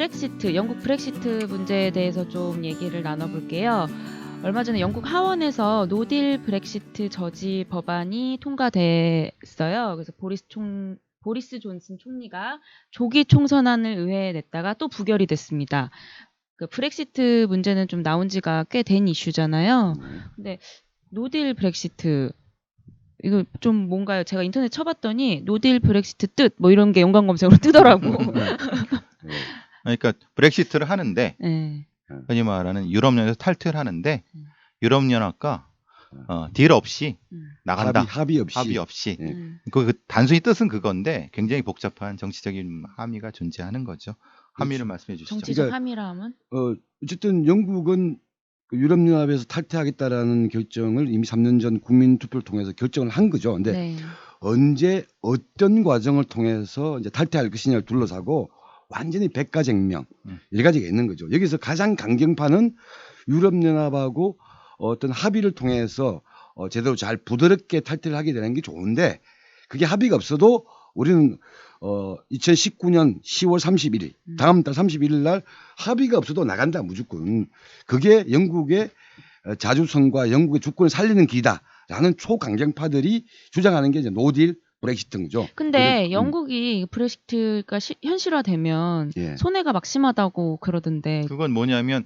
브렉시트, 영국 브렉시트 문제에 대해서 좀 얘기를 나눠볼게요. 얼마 전에 영국 하원에서 노딜 브렉시트 저지 법안이 통과됐어요. 그래서 보리스 존슨 총리가 조기 총선안을 의회에 냈다가 또 부결이 됐습니다. 그 브렉시트 문제는 좀 나온 지가 꽤 된 이슈잖아요. 근데 노딜 브렉시트 이거 좀 뭔가요? 제가 인터넷 쳐봤더니 노딜 브렉시트 뜻 뭐 이런 게 연관 검색으로 뜨더라고. 그러니까 브렉시트를 하는데 네. 흔히 말하는 유럽연합에서 탈퇴를 하는데 유럽연합과 딜 없이 나간다. 합의 없이. 네. 그 단순히 뜻은 그건데 굉장히 복잡한 정치적인 함의가 존재하는 거죠. 함의를 말씀해 주시죠. 정치적 그러니까, 함의라 하면? 어쨌든 영국은 그 유럽연합에서 탈퇴하겠다라는 결정을 이미 3년 전 국민투표를 통해서 결정을 한 거죠. 근데 네. 언제 어떤 과정을 통해서 이제 탈퇴할 것이냐를 둘러싸고 완전히 백가쟁명 여러 가지가 있는 거죠. 여기서 가장 강경파는 유럽연합하고 어떤 합의를 통해서 제대로 잘 부드럽게 탈퇴를 하게 되는 게 좋은데 그게 합의가 없어도 우리는 2019년 10월 31일 다음 달 31일 날 합의가 없어도 나간다 무조건. 그게 영국의 자주성과 영국의 주권을 살리는 길이다라는 초강경파들이 주장하는 게 이제 노딜 브렉시트인 거죠. 근데 영국이 브렉시트가 현실화되면 예. 손해가 막심하다고 그러던데. 그건 뭐냐면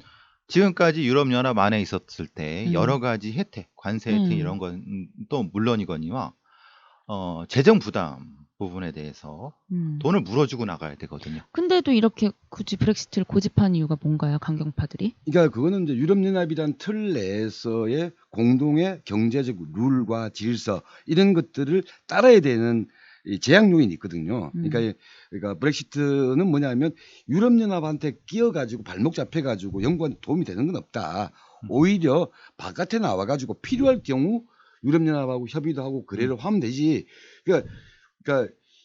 지금까지 유럽연합 안에 있었을 때 여러 가지 혜택, 관세 혜택 이런 건 또 물론이거니와 재정 부담 부분에 대해서 돈을 물어주고 나가야 되거든요. 근데도 이렇게 굳이 브렉시트를 고집한 이유가 뭔가요, 강경파들이? 그러니까 그거는 이제 유럽연합이란 틀 내에서의 공동의 경제적 룰과 질서 이런 것들을 따라야 되는 이 제약 요인이 있거든요. 그러니까 브렉시트는 뭐냐면 유럽연합한테 끼어가지고 발목 잡혀가지고 영국한테 도움이 되는 건 없다. 오히려 바깥에 나와가지고 필요할 경우 유럽연합하고 협의도 하고 거래를 하면 되지. 그러니까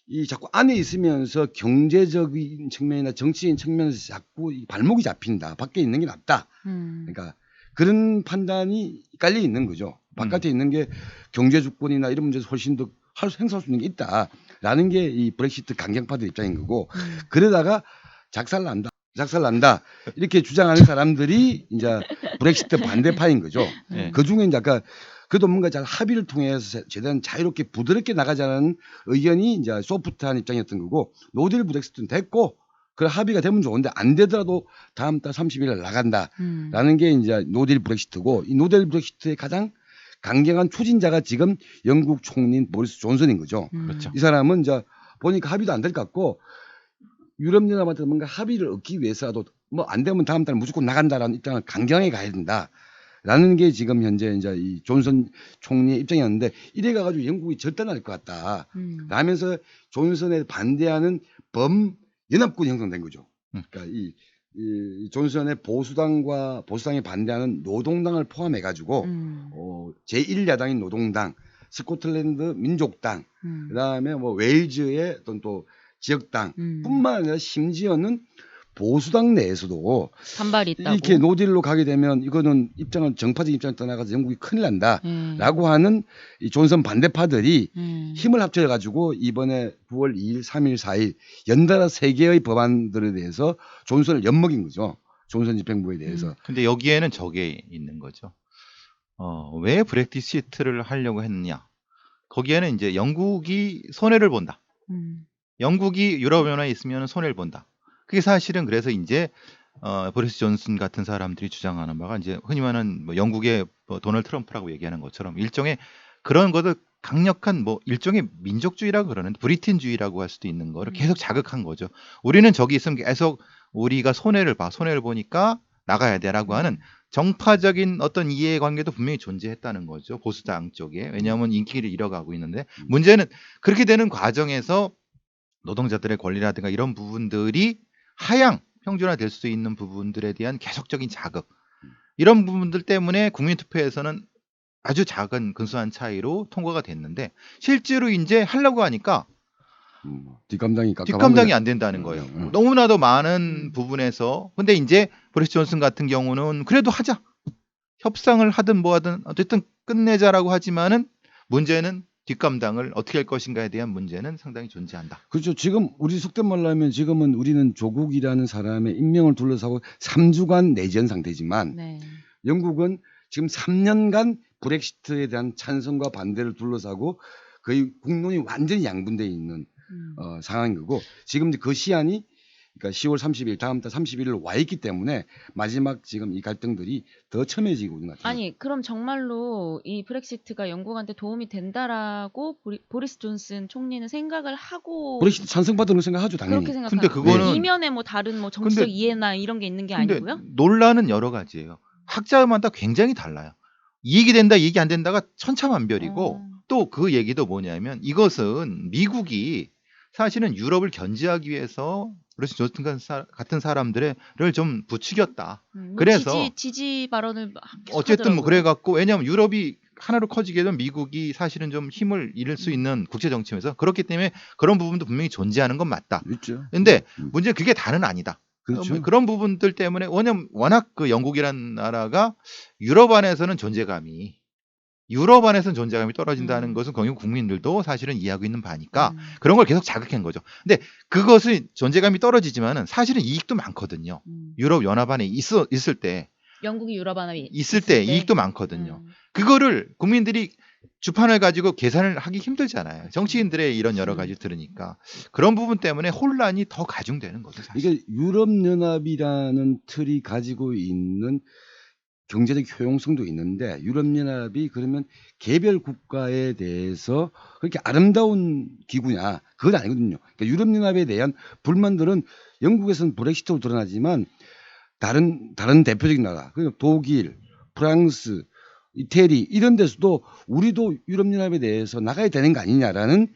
이 자꾸 안에 있으면서 경제적인 측면이나 정치적인 측면에서 자꾸 이 발목이 잡힌다. 밖에 있는 게 낫다. 그러니까 그런 판단이 깔려 있는 거죠. 바깥에 있는 게 경제 주권이나 이런 문제에서 훨씬 더 행사할 수 있는 게 있다라는 게 이 브렉시트 강경파들 입장인 거고 그러다가 작살난다 이렇게 주장하는 사람들이 이제 브렉시트 반대파인 거죠. 그 중에 이제 아까 그래도 뭔가 잘 합의를 통해서 최대한 자유롭게 부드럽게 나가자는 의견이 이제 소프트한 입장이었던 거고 노딜 브렉시트는 됐고 그 합의가 되면 좋은데 안 되더라도 다음 달 30일 날 나간다라는 게 이제 노딜 브렉시트고 이 노딜 브렉시트의 가장 강경한 추진자가 지금 영국 총리인 보리스 존슨인 거죠. 그렇죠. 이 사람은 이제 보니까 합의도 안 될 것 같고 유럽연합한테 뭔가 합의를 얻기 위해서라도 뭐 안 되면 다음 달 무조건 나간다라는 입장을 강경하게 가야 된다라는 게 지금 현재 이제 이 존슨 총리의 입장이었는데 이래 가지고 영국이 절단할 것 같다. 라면서 존슨에 반대하는 범연합군이 형성된 거죠. 그러니까 이 존슨의 보수당에 반대하는 노동당을 포함해 가지고 제1야당인 노동당, 스코틀랜드 민족당, 그다음에 뭐 웨일즈의 어떤 또 지역당 뿐만 아니라 심지어는 보수당 내에서도 반발이 있다고. 이렇게 노딜로 가게 되면 이거는 정파적 입장을 떠나가서 영국이 큰일 난다라고 하는 이 존슨 반대파들이 힘을 합쳐 가지고 이번에 9월 2일, 3일, 4일 연달아 3개의 법안들에 대해서 존슨을 엿먹인 거죠. 존슨 집행부에 대해서. 근데 여기에는 저게 있는 거죠. 왜 브렉시트를 하려고 했느냐? 거기에는 이제 영국이 손해를 본다. 영국이 유럽연합에 있으면 손해를 본다. 그게 사실은 그래서 이제 보리스 존슨 같은 사람들이 주장하는 바가 이제 흔히 말하는 뭐 영국의 뭐 도널드 트럼프라고 얘기하는 것처럼 일종의 그런 것을 강력한 뭐 일종의 민족주의라고 그러는데 브리튼주의라고 할 수도 있는 거를 계속 자극한 거죠. 우리는 저기 있으면 계속 우리가 손해를 보니까 나가야 돼라고 하는 정파적인 어떤 이해관계도 분명히 존재했다는 거죠. 보수당 쪽에. 왜냐하면 인기를 잃어가고 있는데 문제는 그렇게 되는 과정에서 노동자들의 권리라든가 이런 부분들이 하향 평준화될 수 있는 부분들에 대한 계속적인 자극 이런 부분들 때문에 국민투표에서는 아주 작은 근소한 차이로 통과가 됐는데 실제로 이제 하려고 하니까 뒷감당이 안 된다는 거예요. 너무나도 많은 부분에서 근데 이제 보리스 존슨 같은 경우는 그래도 하자 협상을 하든 뭐 하든 어쨌든 끝내자라고 하지만은 문제는 뒷감당을 어떻게 할 것인가에 대한 문제는 상당히 존재한다. 그렇죠. 지금 우리 속된 말로 하면 지금은 우리는 조국이라는 사람의 임명을 둘러싸고 3주간 내전 상태지만 네. 영국은 지금 3년간 브렉시트에 대한 찬성과 반대를 둘러싸고 거의 국론이 완전히 양분되어 있는 상황인 거고 지금 이제 그 시한이 그러니까 10월 30일 다음 달 31일로 와 있기 때문에 마지막 지금 이 갈등들이 더 첨예해지고 있는 것 같아요. 아니 그럼 정말로 이 브렉시트가 영국한테 도움이 된다라고 보리스 존슨 총리는 생각을 하고 브렉시트 찬성받는 걸 생각하죠, 당연히. 그렇게 생각하는 근데 그거는- 이면에 뭐 다른 뭐 정치적 근데- 이해나 이런 게 있는 게 근데 아니고요? 논란은 여러 가지예요. 학자마다 굉장히 달라요. 이익이 된다, 이익이 안 된다가 천차만별이고 또 그 얘기도 뭐냐면 이것은 미국이 사실은 유럽을 견제하기 위해서 보리스 존슨 같은 사람들을 좀 부추겼다. 뭐 그래서 지지 발언을 어쨌든 뭐 하더라고요. 그래갖고 왜냐하면 유럽이 하나로 커지게 되면 미국이 사실은 좀 힘을 잃을 수 있는 국제 정치면서 그렇기 때문에 그런 부분도 분명히 존재하는 건 맞다. 있죠. 근데 문제는 그게 다는 아니다. 그렇죠. 그런 부분들 때문에 왜냐면 워낙 그 영국이라는 나라가 유럽 안에서는 존재감이 떨어진다는 것은 영국 국민들도 사실은 이해하고 있는 바니까 그런 걸 계속 자극한 거죠. 근데 그것은 존재감이 떨어지지만은 사실은 이익도 많거든요. 유럽 연합 안에 있을 때 영국이 유럽 안에 있을 때 이익도 많거든요. 그거를 국민들이 주판을 가지고 계산을 하기 힘들잖아요. 정치인들의 이런 여러 가지 들으니까 그런 부분 때문에 혼란이 더 가중되는 거죠. 사실. 이게 유럽연합이라는 틀이 가지고 있는 경제적 효용성도 있는데 유럽연합이 그러면 개별 국가에 대해서 그렇게 아름다운 기구냐 그건 아니거든요. 그러니까 유럽연합에 대한 불만들은 영국에서는 브렉시트로 드러나지만 다른 대표적인 나라 그러니까 독일, 프랑스, 이태리 이런 데서도 우리도 유럽연합에 대해서 나가야 되는 거 아니냐라는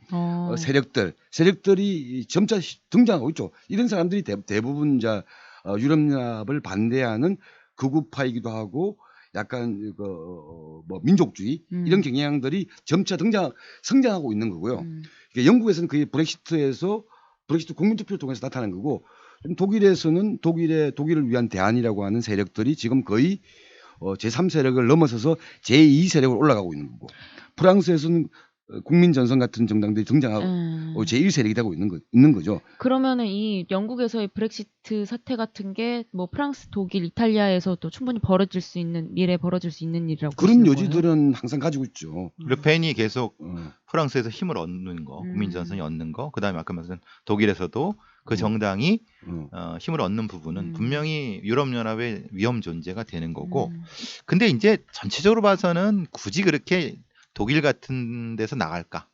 세력들이 점차 등장하고 있죠. 이런 사람들이 대부분 유럽연합을 반대하는 극우파이기도 하고 약간 뭐 민족주의 이런 경향들이 점차 성장하고 있는 거고요. 그러니까 영국에서는 그게 브렉시트 국민투표를 통해서 나타난 거고 독일에서는 독일을 위한 대안이라고 하는 세력들이 지금 거의 제3세력을 넘어서서 제2세력으로 올라가고 있는 거고 프랑스에서는 국민전선 같은 정당들이 등장하고 제1세력이 되고 있는 거죠. 그러면은 이 영국에서의 브렉시트 사태 같은 게 뭐 프랑스, 독일, 이탈리아에서도 충분히 미래에 벌어질 수 있는 일이라고 그런 보시는 여지들은 거예요? 항상 가지고 있죠. 르펜이 계속 프랑스에서 힘을 얻는 거, 국민전선이 얻는 거, 그다음에 아까 말씀드린 독일에서도 그 정당이 힘을 얻는 부분은 분명히 유럽연합의 위험 존재가 되는 거고 근데 이제 전체적으로 봐서는 굳이 그렇게 독일 같은 데서 나갈까?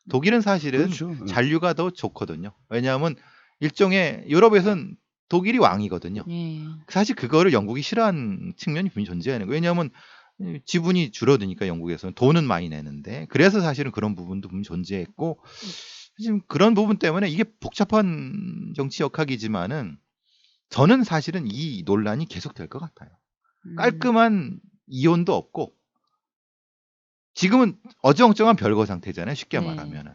독일은 사실은 그렇죠. 잔류가 더 좋거든요. 왜냐하면 일종의 유럽에서는 독일이 왕이거든요. 사실 그거를 영국이 싫어하는 측면이 분명히 존재하는 거예요. 왜냐하면 지분이 줄어드니까 영국에서는 돈은 많이 내는데 그래서 사실은 그런 부분도 분명히 존재했고 지금 그런 부분 때문에 이게 복잡한 정치 역학이지만은 저는 사실은 이 논란이 계속될 것 같아요. 깔끔한 이혼도 없고 지금은 어정쩡한 별거 상태잖아요. 쉽게 말하면.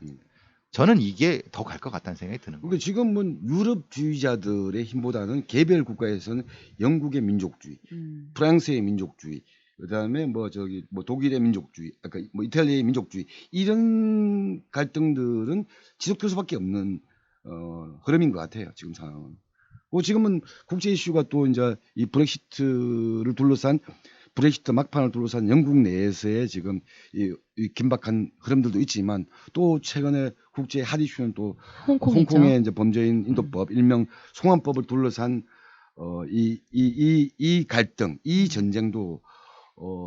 저는 이게 더 갈 것 같다는 생각이 드는 거예요. 그러니까 지금은 유럽주의자들의 힘보다는 개별 국가에서는 영국의 민족주의, 프랑스의 민족주의, 그다음에 뭐 독일의 민족주의, 아까 뭐 이탈리아의 민족주의 이런 갈등들은 지속될 수밖에 없는 흐름인 것 같아요. 지금 상황은. 지금은 국제 이슈가 또 이제 이 브렉시트 막판을 둘러싼 영국 내에서의 지금 이 긴박한 흐름들도 있지만 또 최근에 국제 핫 이슈는 또 홍콩의 이제 범죄인 인도법 일명 송환법을 둘러싼 이 갈등, 이 전쟁도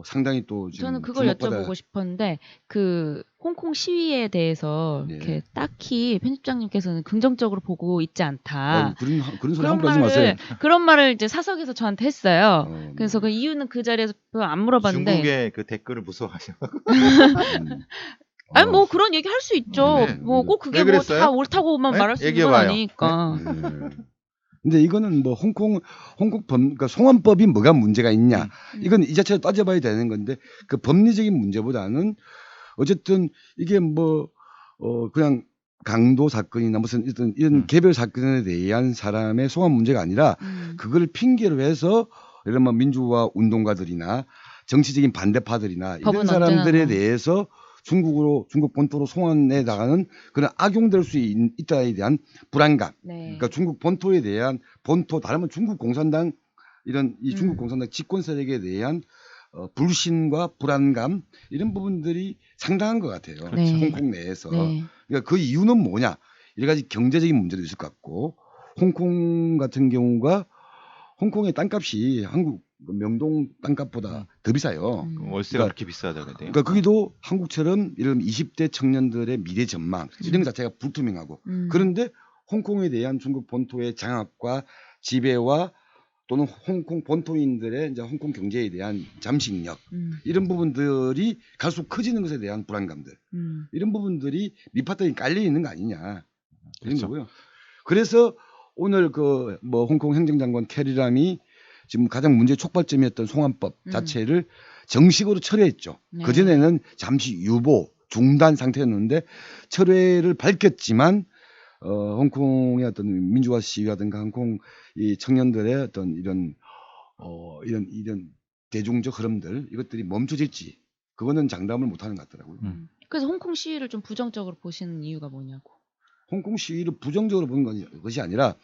상당히 또 지금 저는 그걸 여쭤보고 싶었는데 그 홍콩 시위에 대해서 이렇게 딱히 편집장님께서는 긍정적으로 보고 있지 않다. 그런 소리 함부로 하지 마세요. 그런 말을 이제 사석에서 저한테 했어요. 그래서 그 이유는 그 자리에서 안 물어봤는데 중국의 그 댓글을 무서워하셔. 아니 뭐 그런 얘기 할 수 있죠. 뭐 꼭 그게 뭐 다 옳다고만 말할 수 있는 건 아니니까. 근데 이거는 뭐 그러니까 송환법이 뭐가 문제가 있냐? 이건 이 자체로 따져봐야 되는 건데 그 법리적인 문제보다는 어쨌든 이게 뭐 그냥 강도 사건이나 무슨 이런 개별 사건에 대한 사람의 송환 문제가 아니라 그걸 핑계로 해서 예를 들면 민주화 운동가들이나 정치적인 반대파들이나 이런 사람들에 대해서 중국 본토로 송환해 나가는 그런 악용될 수 있다에 대한 불안감. 네. 그러니까 중국 본토에 대한 다르면 중국 공산당 이런 이 중국 공산당 집권 세력에 대한 불신과 불안감 이런 부분들이 상당한 것 같아요. 네. 홍콩 내에서. 네. 그러니까 그 이유는 뭐냐? 여러 가지 경제적인 문제도 있을 것 같고 홍콩 같은 경우가 홍콩의 땅값이 한국 명동 땅값보다 더 비싸요. 월세가 그러니까, 그렇게 비싸다고요? 그러니까 거기도 한국처럼 이런 20대 청년들의 미래 전망 이런 것 자체가 불투명하고 그런데 홍콩에 대한 중국 본토의 장악과 지배와 또는 홍콩 본토인들의 이제 홍콩 경제에 대한 잠식력 이런 부분들이 갈수록 커지는 것에 대한 불안감들 이런 부분들이 밑바닥에 깔려 있는 거 아니냐 이런 그렇죠. 거고요. 그래서 오늘 그 뭐 홍콩 행정장관 캐리람이 지금 가장 문제 촉발점이었던 송환법 자체를 정식으로 철회했죠. 네. 그전에는 잠시 유보, 중단 상태였는데 철회를 밝혔지만 홍콩의 어떤 민주화 시위라든가 홍콩 이 청년들의 어떤 이런 대중적 흐름들 이것들이 멈춰질지 그거는 장담을 못하는 것 같더라고요. 그래서 홍콩 시위를 좀 부정적으로 보시는 이유가 뭐냐고. 홍콩 시위를 부정적으로 보는 것이 아니라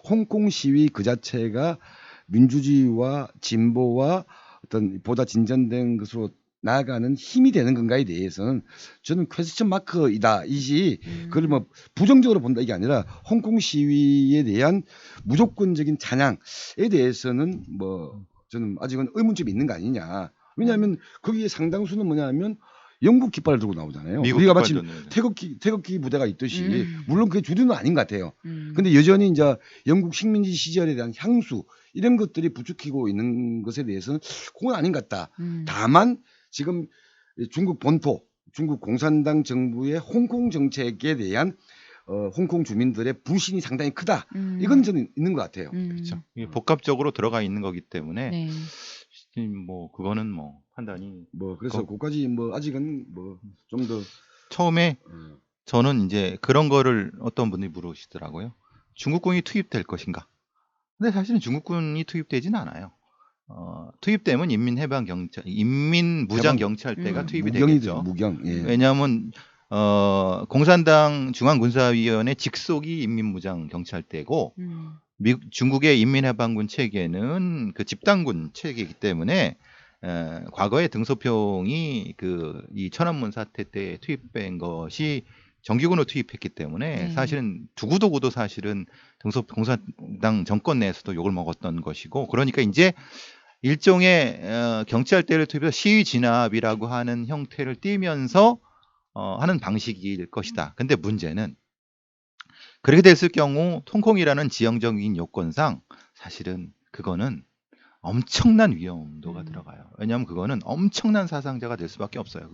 홍콩 시위 그 자체가 민주주의와 진보와 어떤 보다 진전된 것으로 나아가는 힘이 되는 건가에 대해서는 저는 퀘스천 마크이다이지 그걸 뭐 부정적으로 본다 이게 아니라 홍콩 시위에 대한 무조건적인 찬양에 대해서는 뭐 저는 아직은 의문점이 있는 거 아니냐. 왜냐하면 거기에 상당수는 뭐냐면 영국 깃발을 들고 나오잖아요. 우리가 마치 태극기 부대가 있듯이 물론 그게 주류는 아닌 것 같아요. 근데 여전히 이제 영국 식민지 시절에 대한 향수 이런 것들이 부추기고 있는 것에 대해서는 그건 아닌 것 같다. 다만 지금 중국 본토, 중국 공산당 정부의 홍콩 정책에 대한 홍콩 주민들의 불신이 상당히 크다. 이건 저는 있는 것 같아요. 그렇죠. 이게 복합적으로 들어가 있는 거기 때문에 네. 뭐 그거는 뭐 판단이 뭐 그래서 그까지 뭐 아직은 뭐 좀 더 처음에 저는 이제 그런 거를 어떤 분이 물으시더라고요. 중국군이 투입될 것인가? 근데 사실은 중국군이 투입되지는 않아요. 투입되면 인민무장경찰대가 투입이 되겠죠. 무경. 예. 왜냐하면 공산당 중앙군사위원회 직속이 인민무장경찰대고 중국의 인민해방군 체계는 그 집단군 체계이기 때문에 과거에 등소평이 이 천안문 사태 때 투입된 것이 정규군으로 투입했기 때문에 사실은 두고두고도 사실은 공산당 정권 내에서도 욕을 먹었던 것이고 그러니까 이제 일종의 경찰대를 투입해서 시위 진압이라고 하는 형태를 띠면서 하는 방식일 것이다. 근데 문제는 그렇게 됐을 경우 홍콩이라는 지형적인 요건상 사실은 그거는 엄청난 위험도가 들어가요. 왜냐하면 그거는 엄청난 사상자가 될 수밖에 없어요.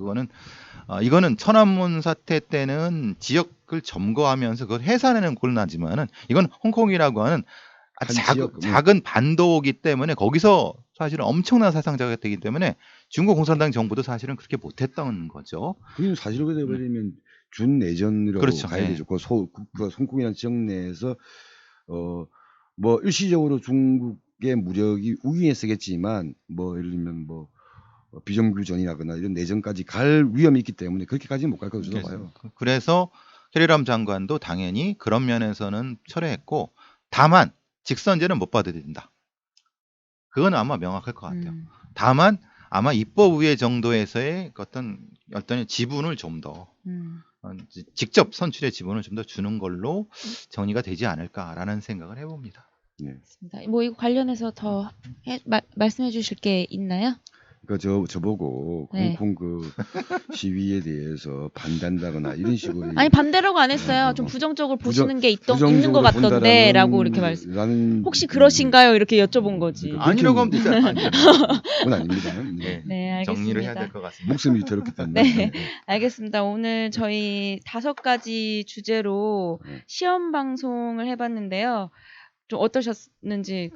이거는 천안문 사태 때는 지역을 점거하면서 그걸 해산하는 곤란하지만은 이건 홍콩이라고 하는 작은 반도이기 때문에 거기서 사실은 엄청난 사상자가 되기 때문에 중국 공산당 정부도 사실은 그렇게 못했던 거죠. 그게 사실로 되버리면 준내전이라고 그렇죠. 가야 되죠. 그 홍콩이라는 지역 내에서 뭐 일시적으로 중국의 무력이 우위에 서겠지만 뭐 예를 들면 뭐 비정규전이라거나 이런 내전까지 갈 위험이 있기 때문에 그렇게까지는 못 갈 거라고 저도 봐요. 그래서 캐리람 장관도 당연히 그런 면에서는 철회했고 다만 직선제는 못 받아들인다. 그건 아마 명확할 것 같아요. 다만 아마 입법의회 정도에서의 어떤 지분을 좀 더 직접 선출의 지분을 좀 더 주는 걸로 정리가 되지 않을까라는 생각을 해봅니다. 네. 뭐 이거 관련해서 더 말씀해 주실 게 있나요? 그러니까 저보고 홍콩 그 시위에 대해서 반대한다거나 이런 식으로 아니 반대라고 안 했어요. 좀 부정적으로 보시는 게 있는 것 같던데라고 이렇게 말씀. 혹시 그러신가요? 이렇게 여쭤본 거지. 아니라고 하면 되지 않아요? 그건 아닙니다. 네, 알겠습니다. 정리를 해야 될 것 같습니다. 목숨이 더럽기 때문에. 네, 알겠습니다. 오늘 저희 5가지 주제로 시험 방송을 해봤는데요. 좀 어떠셨는지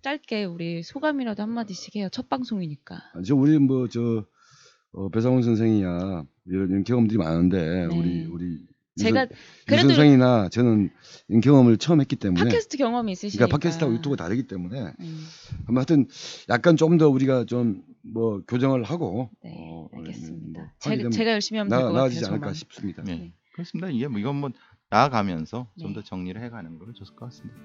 짧게 우리 소감이라도 한마디씩 해요. 첫 방송이니까. 우리 배상훈 선생이야 이런 경험들이 많은데 네. 우리 제가 그래도 유선성이나 저는 경험을 처음 했기 때문에 팟캐스트 경험이 있으시니까. 그러니까 팟캐스트하고 유튜브가 다르기 때문에 하여튼 약간 좀 더 우리가 좀 뭐 교정을 하고 네, 알겠습니다. 하게 제가 열심히 하면 될 것 같아요. 나아지지 않을까 저만. 싶습니다. 네. 그렇습니다. 이게 뭐 이건 뭐 나아가면서 좀 네. 더 정리를 해가는 걸 좋을 것 같습니다.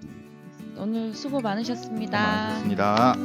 오늘 수고 많으셨습니다. 고맙습니다.